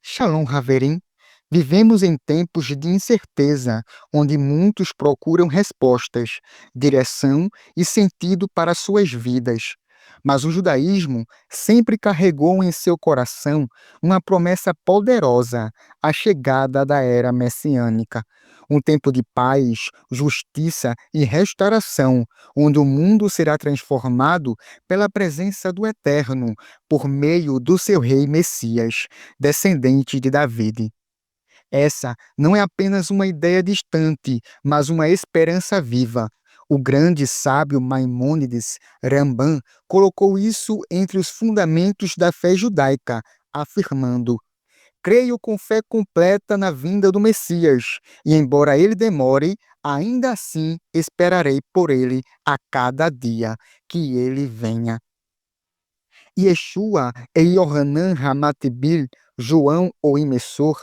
Shalom, Haverim. Vivemos em tempos de incerteza, onde muitos procuram respostas, direção e sentido para suas vidas. Mas o judaísmo sempre carregou em seu coração uma promessa poderosa, a chegada da era messiânica. Um tempo de paz, justiça e restauração, onde o mundo será transformado pela presença do Eterno, por meio do seu rei Messias, descendente de David. Essa não é apenas uma ideia distante, mas uma esperança viva. O grande sábio Maimônides, Rambam, colocou isso entre os fundamentos da fé judaica, afirmando: creio com fé completa na vinda do Messias, e embora ele demore, ainda assim esperarei por ele a cada dia que ele venha. Yeshua e Yohanan Hamatbil, João o Imessor,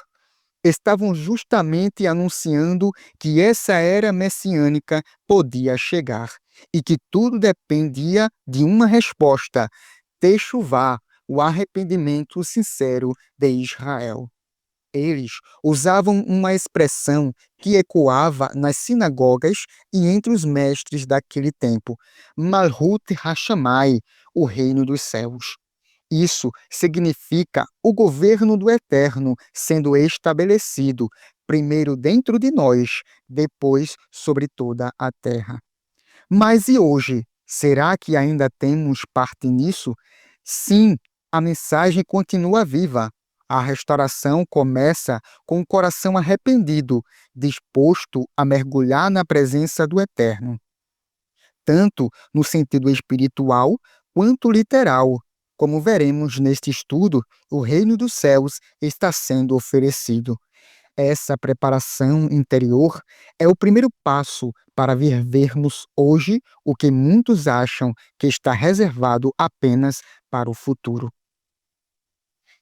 estavam justamente anunciando que essa era messiânica podia chegar e que tudo dependia de uma resposta: Techuvá, o arrependimento sincero de Israel. Eles usavam uma expressão que ecoava nas sinagogas e entre os mestres daquele tempo: Malhut Hashamai, o reino dos céus. Isso significa o governo do Eterno sendo estabelecido, primeiro dentro de nós, depois sobre toda a terra. Mas e hoje? Será que ainda temos parte nisso? Sim, a mensagem continua viva. A restauração começa com o coração arrependido, disposto a mergulhar na presença do Eterno, tanto no sentido espiritual quanto literal. Como veremos neste estudo, o reino dos céus está sendo oferecido. Essa preparação interior é o primeiro passo para vivermos hoje o que muitos acham que está reservado apenas para o futuro.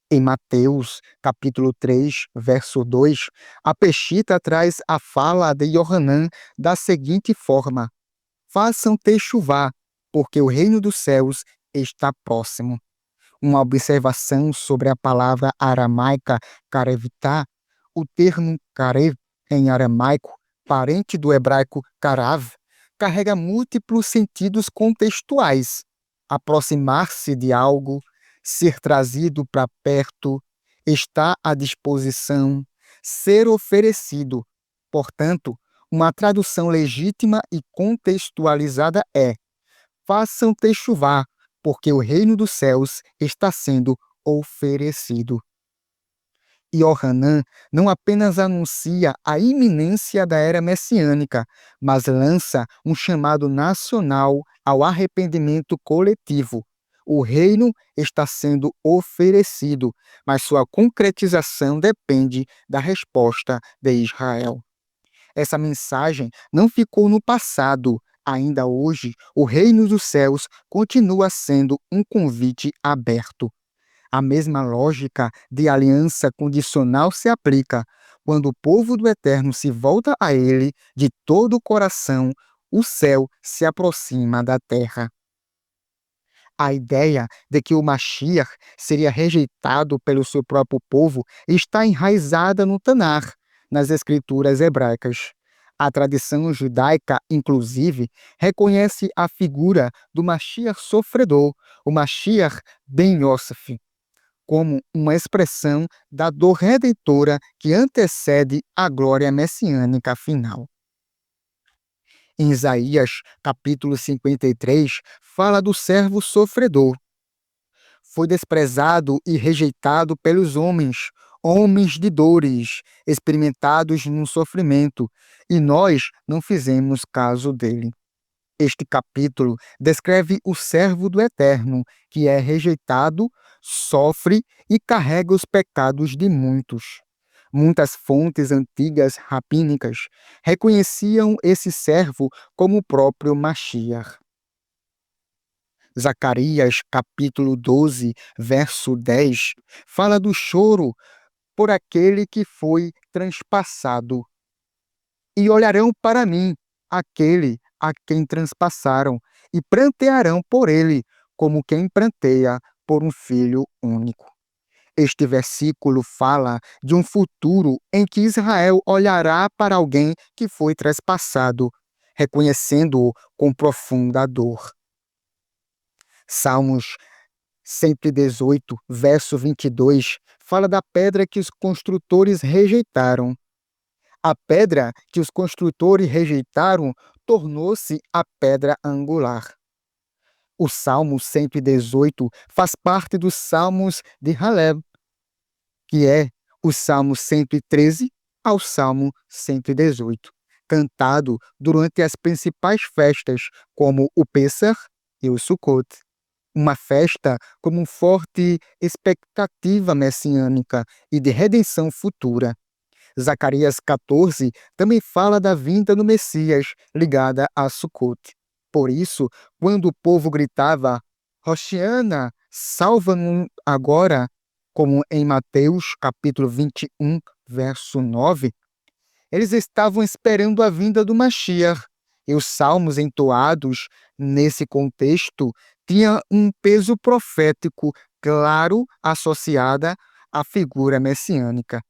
Em Mateus, capítulo 3, verso 2, a Peshita traz a fala de Yohanan da seguinte forma: façam techuvá, porque o reino dos céus está próximo. Uma observação sobre a palavra aramaica karevitá. O termo karev, em aramaico, parente do hebraico karav, carrega múltiplos sentidos contextuais: aproximar-se de algo, ser trazido para perto, estar à disposição, ser oferecido. Portanto, uma tradução legítima e contextualizada é: façam techuvá, porque o reino dos céus está sendo oferecido. Yohanan não apenas anuncia a iminência da era messiânica, mas lança um chamado nacional ao arrependimento coletivo. O reino está sendo oferecido, mas sua concretização depende da resposta de Israel. Essa mensagem não ficou no passado. Ainda hoje, o reino dos céus continua sendo um convite aberto. A mesma lógica de aliança condicional se aplica. Quando o povo do Eterno se volta a ele de todo o coração, o céu se aproxima da terra. A ideia de que o Mashiach seria rejeitado pelo seu próprio povo está enraizada no Tanar, nas escrituras hebraicas. A tradição judaica, inclusive, reconhece a figura do Mashiach sofredor, o Mashiach ben Yosef, como uma expressão da dor redentora que antecede a glória messiânica final. Em Isaías, capítulo 53, fala do servo sofredor. Foi desprezado e rejeitado pelos homens, homens de dores, experimentados no sofrimento, e nós não fizemos caso dele. Este capítulo descreve o servo do Eterno, que é rejeitado, sofre e carrega os pecados de muitos. Muitas fontes antigas rabínicas reconheciam esse servo como o próprio Mashiach. Zacarias, capítulo 12, verso 10, fala do choro por aquele que foi transpassado. E olharão para mim, aquele a quem transpassaram, e prantearão por ele, como quem pranteia por um filho único. Este versículo fala de um futuro em que Israel olhará para alguém que foi trespassado, reconhecendo-o com profunda dor. Salmos 118, verso 22, fala da pedra que os construtores rejeitaram. A pedra que os construtores rejeitaram tornou-se a pedra angular. O Salmo 118 faz parte dos Salmos de Halel, que é o Salmo 113 ao Salmo 118, cantado durante as principais festas, como o Pêssar e o Sukkot. Uma festa como forte expectativa messiânica e de redenção futura. Zacarias 14 também fala da vinda do Messias, ligada a Sukkot. Por isso, quando o povo gritava, Hoshiana, salva-nos agora, como em Mateus capítulo 21, verso 9, eles estavam esperando a vinda do Mashiach. E os salmos entoados nesse contexto tinham um peso profético claro associada à figura messiânica,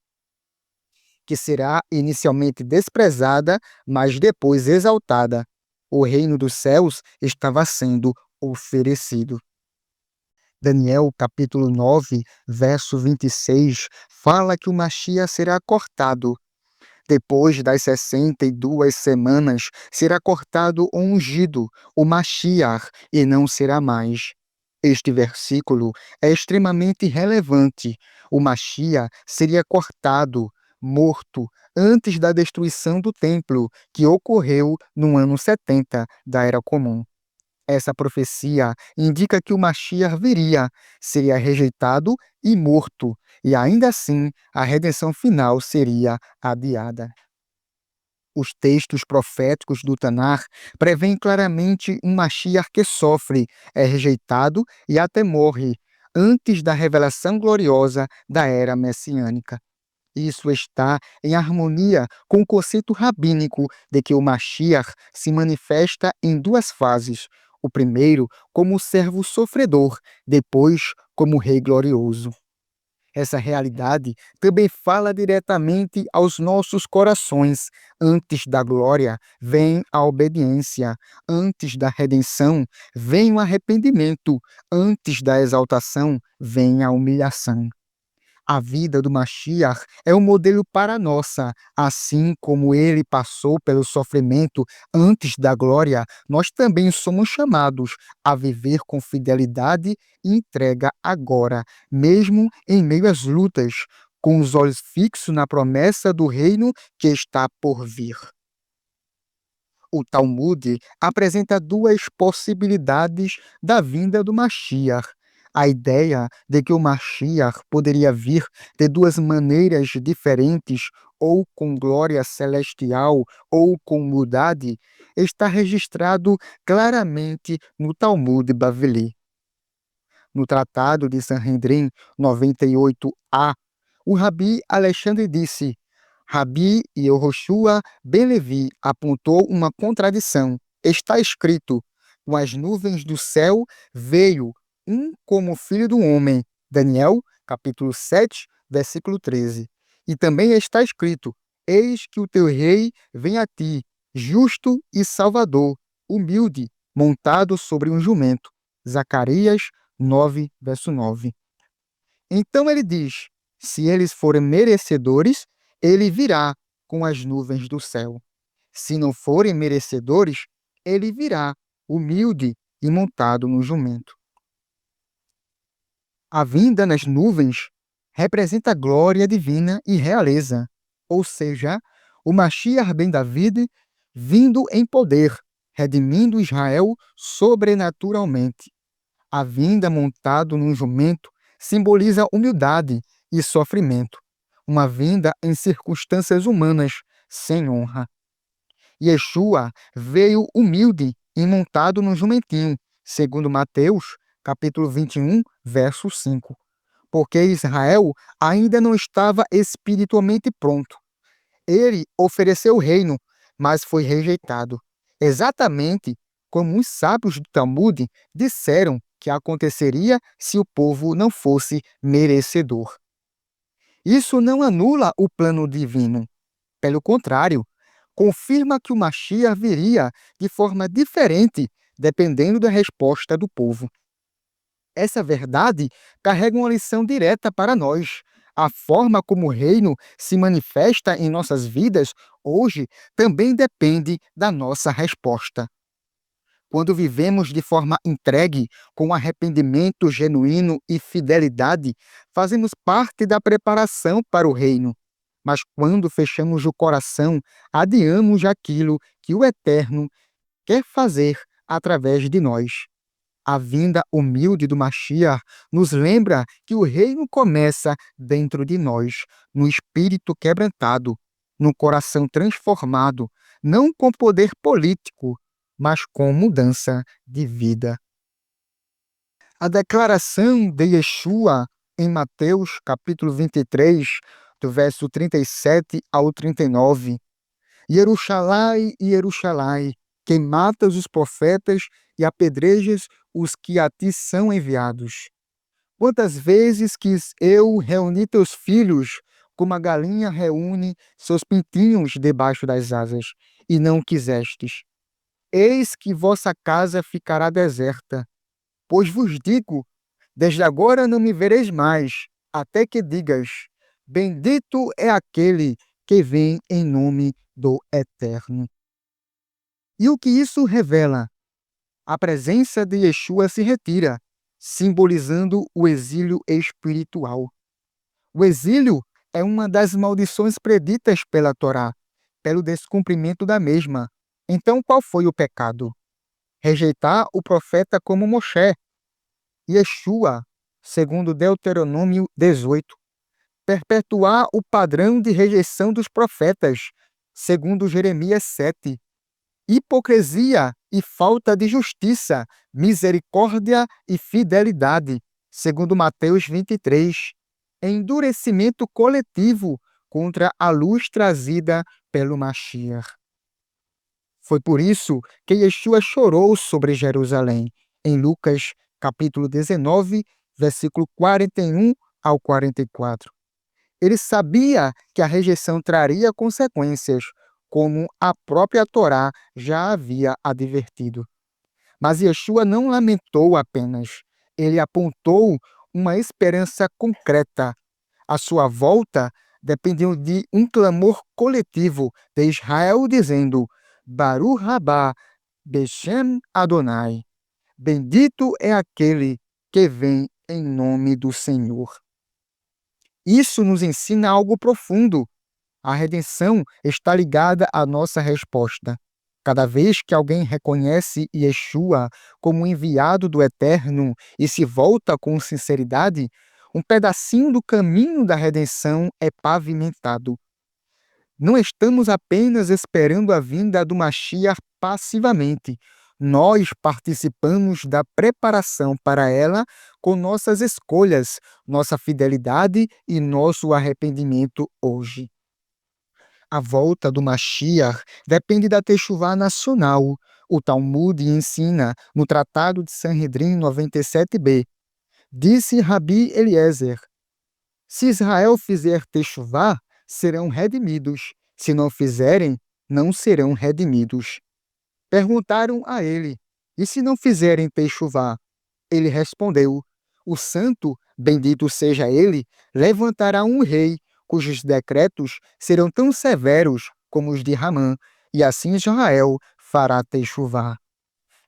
que será inicialmente desprezada, mas depois exaltada. O reino dos céus estava sendo oferecido. Daniel, capítulo 9, verso 26, fala que o Mashiach será cortado. Depois das 62 semanas, será cortado o ungido, o Mashiach, e não será mais. Este versículo é extremamente relevante. O Mashiach seria cortado, morto, antes da destruição do templo, que ocorreu no ano 70 da Era Comum. Essa profecia indica que o Mashiach viria, seria rejeitado e morto, e ainda assim a redenção final seria adiada. Os textos proféticos do Tanar prevêem claramente um Mashiach que sofre, é rejeitado e até morre, antes da revelação gloriosa da era messiânica. Isso está em harmonia com o conceito rabínico de que o Mashiach se manifesta em duas fases. O primeiro como servo sofredor, depois como rei glorioso. Essa realidade também fala diretamente aos nossos corações. Antes da glória, vem a obediência. Antes da redenção, vem o arrependimento. Antes da exaltação, vem a humilhação. A vida do Mashiach é um modelo para a nossa. Assim como ele passou pelo sofrimento antes da glória, nós também somos chamados a viver com fidelidade e entrega agora, mesmo em meio às lutas, com os olhos fixos na promessa do reino que está por vir. O Talmud apresenta duas possibilidades da vinda do Mashiach. A ideia de que o Mashiach poderia vir de duas maneiras diferentes, ou com glória celestial, ou com mudade, está registrado claramente no Talmud Baveli. No Tratado de Sanhedrin 98a, o Rabi Alexandre disse: Rabi Yehoshua ben Levi apontou uma contradição. Está escrito: com as nuvens do céu veio um como filho do homem. Daniel, capítulo 7, versículo 13. E também está escrito: eis que o teu rei vem a ti, justo e salvador, humilde, montado sobre um jumento. Zacarias 9, verso 9. Então ele diz: se eles forem merecedores, ele virá com as nuvens do céu. Se não forem merecedores, ele virá humilde e montado no jumento. A vinda nas nuvens representa glória divina e realeza, ou seja, o Mashiach ben David vindo em poder, redimindo Israel sobrenaturalmente. A vinda montado num jumento simboliza humildade e sofrimento, uma vinda em circunstâncias humanas, sem honra. Yeshua veio humilde e montado num jumentinho, segundo Mateus, capítulo 21, verso 5. Porque Israel ainda não estava espiritualmente pronto. Ele ofereceu o reino, mas foi rejeitado. Exatamente como os sábios do Talmud disseram que aconteceria se o povo não fosse merecedor. Isso não anula o plano divino. Pelo contrário, confirma que o Mashiach viria de forma diferente, dependendo da resposta do povo. Essa verdade carrega uma lição direta para nós. A forma como o reino se manifesta em nossas vidas hoje também depende da nossa resposta. Quando vivemos de forma entregue, com arrependimento genuíno e fidelidade, fazemos parte da preparação para o reino. Mas quando fechamos o coração, adiamos aquilo que o Eterno quer fazer através de nós. A vinda humilde do Mashiach nos lembra que o reino começa dentro de nós, no espírito quebrantado, no coração transformado, não com poder político, mas com mudança de vida. A declaração de Yeshua em Mateus capítulo 23, do verso 37 ao 39, Jerusalém, Jerusalém, que matas os profetas e apedrejas os que a ti são enviados. Quantas vezes quis eu reunir teus filhos, como a galinha reúne seus pintinhos debaixo das asas, e não quisestes. Eis que vossa casa ficará deserta. Pois vos digo, desde agora não me vereis mais, até que digas, bendito é aquele que vem em nome do Eterno. E o que isso revela? A presença de Yeshua se retira, simbolizando o exílio espiritual. O exílio é uma das maldições preditas pela Torá, pelo descumprimento da mesma. Então, qual foi o pecado? Rejeitar o profeta como Moshe. Yeshua, segundo Deuteronômio 18. Perpetuar o padrão de rejeição dos profetas, segundo Jeremias 7. Hipocrisia e falta de justiça, misericórdia e fidelidade, segundo Mateus 23. Endurecimento coletivo contra a luz trazida pelo Mashiach. Foi por isso que Yeshua chorou sobre Jerusalém, em Lucas capítulo 19, versículo 41 ao 44. Ele sabia que a rejeição traria consequências, como a própria Torá já havia advertido. Mas Yeshua não lamentou apenas, ele apontou uma esperança concreta. A sua volta dependeu de um clamor coletivo de Israel dizendo: Baruch Rabá Beshem Adonai. Bendito é aquele que vem em nome do Senhor. Isso nos ensina algo profundo. A redenção está ligada à nossa resposta. Cada vez que alguém reconhece Yeshua como enviado do Eterno e se volta com sinceridade, um pedacinho do caminho da redenção é pavimentado. Não estamos apenas esperando a vinda do Mashiach passivamente. Nós participamos da preparação para ela com nossas escolhas, nossa fidelidade e nosso arrependimento hoje. A volta do Mashiach depende da Techuvá nacional. O Talmud ensina no Tratado de Sanhedrin 97b. Disse Rabi Eliezer: se Israel fizer Techuvá, serão redimidos. Se não fizerem, não serão redimidos. Perguntaram a ele: e se não fizerem Techuvá? Ele respondeu: o santo, bendito seja ele, levantará um rei, cujos decretos serão tão severos como os de Ramã, e assim Israel fará Techuvá.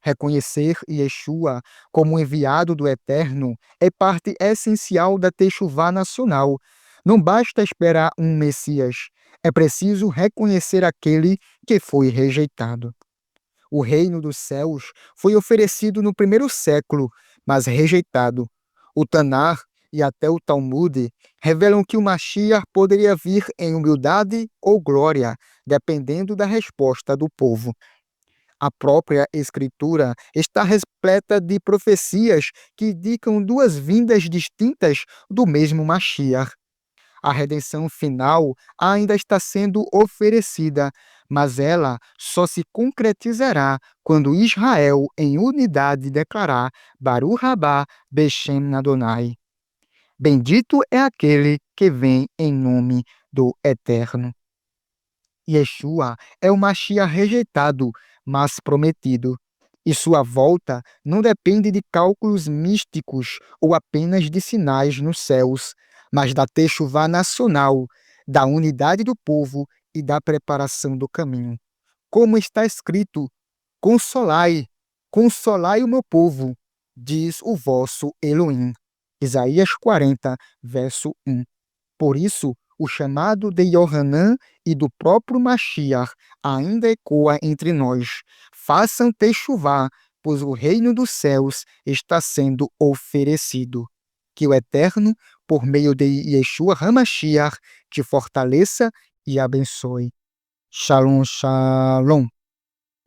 Reconhecer Yeshua como enviado do Eterno é parte essencial da Techuvá nacional. Não basta esperar um Messias, é preciso reconhecer aquele que foi rejeitado. O reino dos céus foi oferecido no primeiro século, mas rejeitado. O Tanar e até o Talmud revelam que o Mashiach poderia vir em humildade ou glória, dependendo da resposta do povo. A própria Escritura está repleta de profecias que indicam duas vindas distintas do mesmo Mashiach. A redenção final ainda está sendo oferecida, mas ela só se concretizará quando Israel, em unidade, declarar Baruch Rabá Beshem Adonai. Bendito é aquele que vem em nome do Eterno. Yeshua é o Mashiach rejeitado, mas prometido. E sua volta não depende de cálculos místicos ou apenas de sinais nos céus, mas da techuvá nacional, da unidade do povo e da preparação do caminho. Como está escrito: Consolai, consolai o meu povo, diz o vosso Elohim. Isaías 40, verso 1. Por isso, o chamado de Yohanan e do próprio Mashiach ainda ecoa entre nós. Façam techuvá, pois o reino dos céus está sendo oferecido. Que o Eterno, por meio de Yeshua HaMashiach, te fortaleça e abençoe. Shalom, shalom.